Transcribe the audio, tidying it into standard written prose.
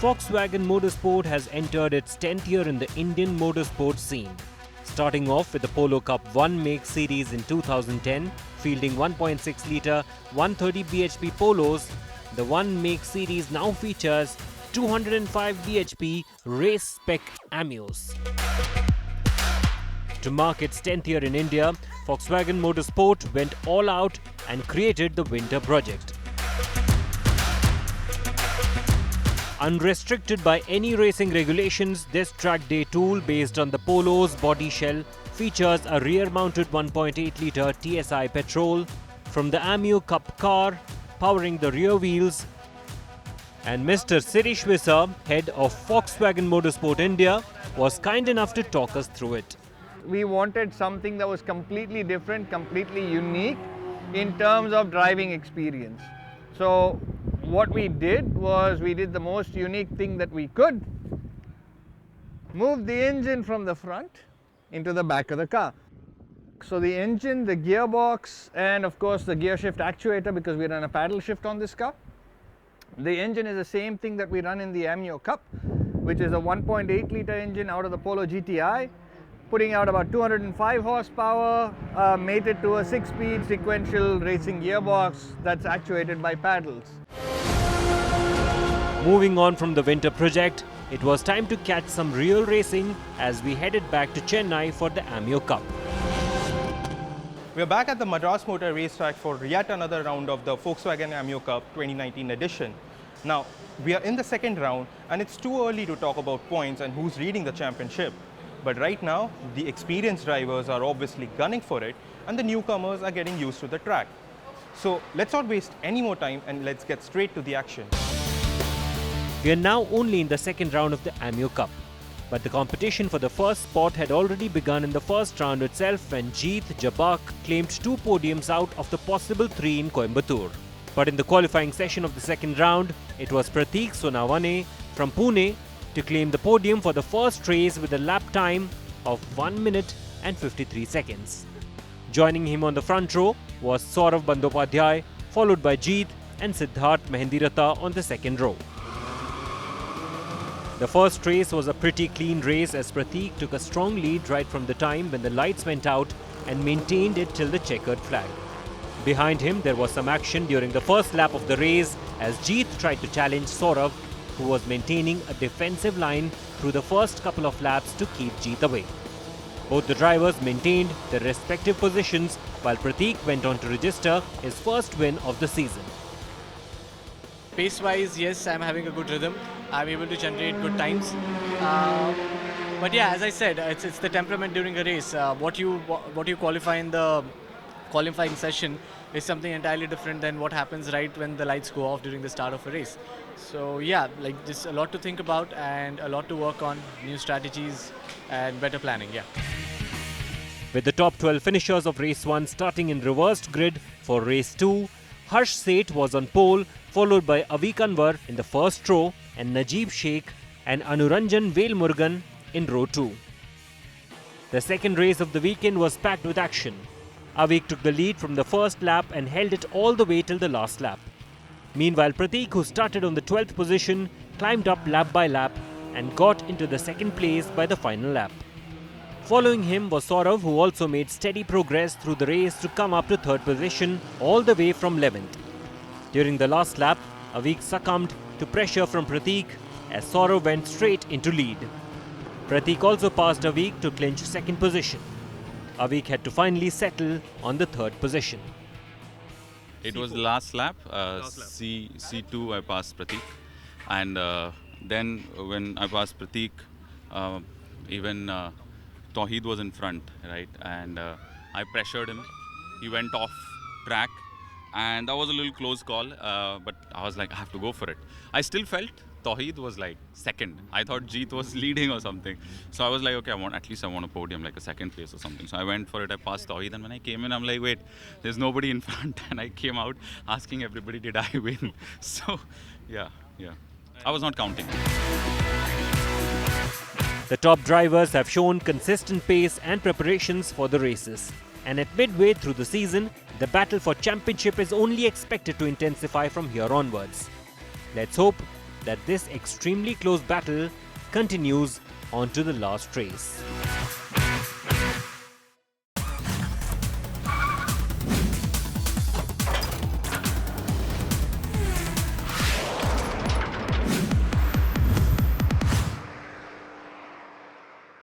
Volkswagen Motorsport has entered its 10th year in the Indian motorsport scene. Starting off with the Polo Cup 1 Make Series in 2010, fielding 1.6-litre 130 bhp Polos, the 1 Make Series now features 205 bhp race-spec Ameos. To mark its 10th year in India, Volkswagen Motorsport went all out and created the Winter Project. Unrestricted by any racing regulations, this track day tool based on the Polo's body shell features a rear-mounted 1.8-litre TSI petrol from the Ameo Cup car powering the rear wheels. And Mr. Sirish Visa, head of Volkswagen Motorsport India, was kind enough to talk us through it. We wanted something that was completely different, completely unique in terms of driving experience. So what we did was we did the most unique thing that we could. Move the engine from the front into the back of the car. So the engine, the gearbox, and of course the gear shift actuator, because we run a paddle shift on this car. The engine is the same thing that we run in the Ameo Cup, which is a 1.8-litre engine out of the Polo GTI, putting out about 205 horsepower, mated to a 6-speed sequential racing gearbox that's actuated by paddles. Moving on from the Winter Project, it was time to catch some real racing as we headed back to Chennai for the Ameo Cup. We're back at the Madras Motor Racetrack for yet another round of the Volkswagen Ameo Cup 2019 edition. Now, we are in the second round and it's too early to talk about points and who's leading the championship. But right now, the experienced drivers are obviously gunning for it and the newcomers are getting used to the track. So let's not waste any more time and let's get straight to the action. We are now only in the second round of the Ameo Cup. But the competition for the first spot had already begun in the first round itself when Jeet Jabak claimed 2 podiums out of the possible 3 in Coimbatore. But in the qualifying session of the second round, it was Prateek Sonawane from Pune to claim the podium for the first race with a lap time of 1 minute and 53 seconds. Joining him on the front row was Saurav Bandyopadhyay, followed by Jeet and Siddharth Mehendirata on the second row. The first race was a pretty clean race as Prateek took a strong lead right from the time when the lights went out and maintained it till the checkered flag. Behind him there was some action during the first lap of the race as Jeet tried to challenge Saurav, who was maintaining a defensive line through the first couple of laps to keep Jeet away. Both the drivers maintained their respective positions while Prateek went on to register his first win of the season. Pace-wise, yes, I'm having a good rhythm. I'm able to generate good times. But yeah, as I said, it's the temperament during a race. What you qualify in the qualifying session is something entirely different than what happens right when the lights go off during the start of a race. So yeah, like there's a lot to think about and a lot to work on, new strategies and better planning, yeah. With the top 12 finishers of race 1 starting in reversed grid for race 2, Harsh Seth was on pole, followed by Avi Kanwar in the first row and Najib Sheikh and Anuranjan Velmurugan in row 2. The second race of the weekend was packed with action. Avik took the lead from the first lap and held it all the way till the last lap. Meanwhile, Prateek, who started on the 12th position, climbed up lap by lap and got into the second place by the final lap. Following him was Saurav, who also made steady progress through the race to come up to 3rd position all the way from 11th. During the last lap, Avik succumbed to pressure from Prateek as Saurav went straight into lead. Prateek also passed Avik to clinch 2nd position. Avik had to finally settle on the 3rd position. It was the last lap. C2 I passed Prateek, and then when I passed Prateek, even Tawheed was in front, right? And I pressured him. He went off track, and that was a little close call. But I was like, I have to go for it. I still felt Tawheed was like 2nd. I thought Jeet was leading or something. So I was like, okay, at least I want a podium, like a 2nd place or something. So I went for it. I passed Tawheed, and when I came in, I'm like, wait, there's nobody in front. And I came out asking everybody, did I win? So yeah. I was not counting. The top drivers have shown consistent pace and preparations for the races. And at midway through the season, the battle for championship is only expected to intensify from here onwards. Let's hope that this extremely close battle continues on to the last race.